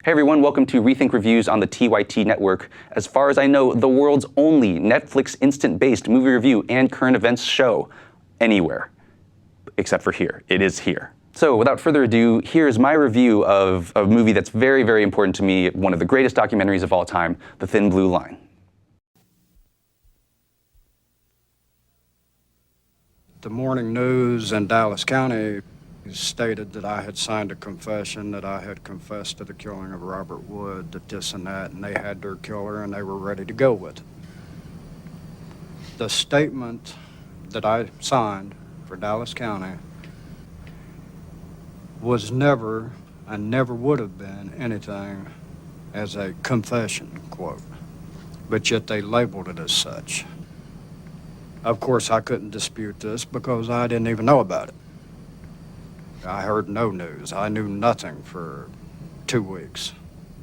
Hey everyone, welcome to Rethink Reviews on the TYT network. As far as I know, the world's only Netflix instant-based movie review and current events show anywhere, except for here. It is here. So without further ado, here's my review of a movie that's very, very important to me, one of the greatest documentaries of all time, The Thin Blue Line. The morning news in Dallas County stated that I had signed a confession, that I had confessed to the killing of Robert Wood, that this and that, and they had their killer and they were ready to go with it. The statement that I signed for Dallas County was never, and never would have been, anything as a confession, quote, but yet they labeled it as such. Of course, I couldn't dispute this because I didn't even know about it. I heard no news. I knew nothing for 2 weeks.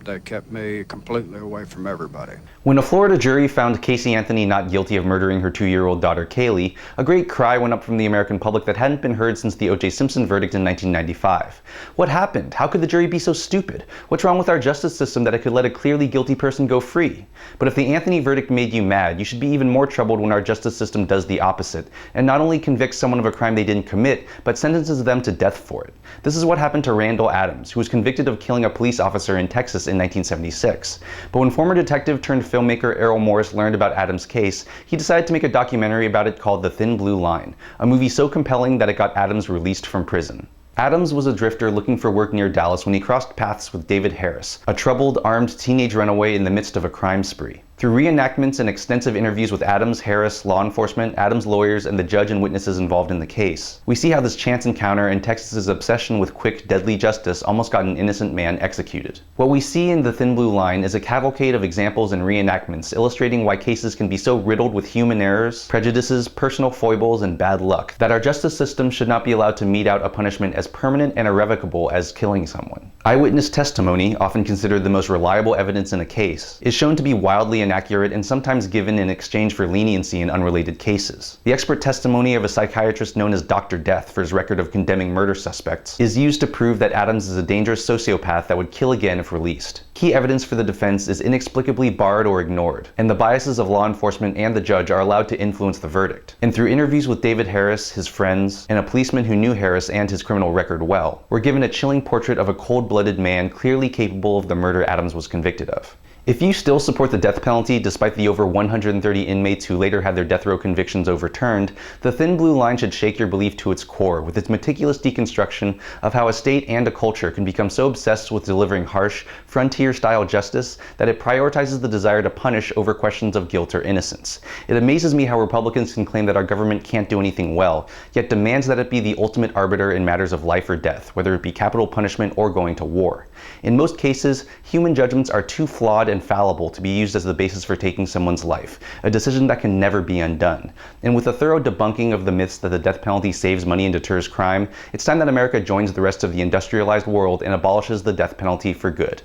They kept me completely away from everybody. When a Florida jury found Casey Anthony not guilty of murdering her 2-year-old daughter Kaylee, a great cry went up from the American public that hadn't been heard since the O.J. Simpson verdict in 1995. What happened? How could the jury be so stupid? What's wrong with our justice system that it could let a clearly guilty person go free? But if the Anthony verdict made you mad, you should be even more troubled when our justice system does the opposite, and not only convicts someone of a crime they didn't commit, but sentences them to death for it. This is what happened to Randall Adams, who was convicted of killing a police officer in Texas in 1976. But when former detective turned filmmaker Errol Morris learned about Adams' case, he decided to make a documentary about it called The Thin Blue Line, a movie so compelling that it got Adams released from prison. Adams was a drifter looking for work near Dallas when he crossed paths with David Harris, a troubled, armed teenage runaway in the midst of a crime spree. Through reenactments and extensive interviews with Adams, Harris, law enforcement, Adams' lawyers, and the judge and witnesses involved in the case, we see how this chance encounter and Texas's obsession with quick, deadly justice almost got an innocent man executed. What we see in The Thin Blue Line is a cavalcade of examples and reenactments illustrating why cases can be so riddled with human errors, prejudices, personal foibles, and bad luck that our justice system should not be allowed to mete out a punishment as permanent and irrevocable as killing someone. Eyewitness testimony, often considered the most reliable evidence in a case, is shown to be wildly inaccurate and sometimes given in exchange for leniency in unrelated cases. The expert testimony of a psychiatrist known as Dr. Death for his record of condemning murder suspects is used to prove that Adams is a dangerous sociopath that would kill again if released. Key evidence for the defense is inexplicably barred or ignored, and the biases of law enforcement and the judge are allowed to influence the verdict. And through interviews with David Harris, his friends, and a policeman who knew Harris and his criminal record well, we're given a chilling portrait of a cold-blooded man clearly capable of the murder Adams was convicted of. If you still support the death penalty despite the over 130 inmates who later had their death row convictions overturned, The Thin Blue Line should shake your belief to its core with its meticulous deconstruction of how a state and a culture can become so obsessed with delivering harsh, frontier-style justice that it prioritizes the desire to punish over questions of guilt or innocence. It amazes me how Republicans can claim that our government can't do anything well, yet demands that it be the ultimate arbiter in matters of life or death, whether it be capital punishment or going to war. In most cases, human judgments are too flawed and fallible to be used as the basis for taking someone's life, a decision that can never be undone. And with a thorough debunking of the myths that the death penalty saves money and deters crime, it's time that America joins the rest of the industrialized world and abolishes the death penalty for good.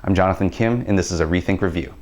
I'm Jonathan Kim, and this is a Rethink Review.